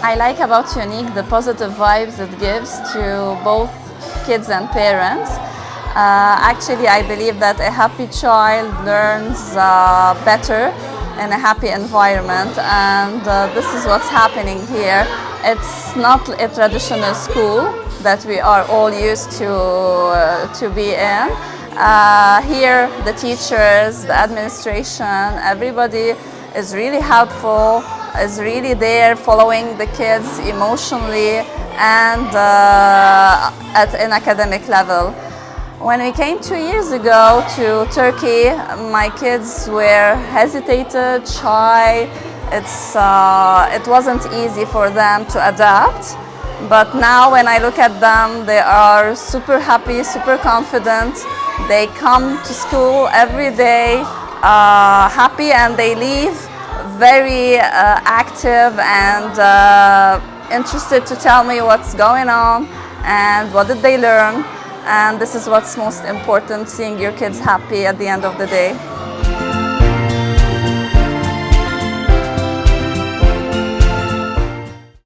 I like about Unik the positive vibes it gives to both kids and parents. Actually, I believe that a happy child learns better in a happy environment, and this is what's happening here. It's not a traditional school that we are all used to be in. Here, the teachers, the administration, everybody is really helpful, is really there following the kids emotionally and at an academic level. When we came 2 years ago to Turkey, my kids were hesitated, shy. It wasn't easy for them to adapt. But now when I look at them, they are super happy, super confident. They come to school every day happy, and they leave very active and interested to tell me what's going on and what did they learn. And this is what's most important, seeing your kids happy at the end of the day.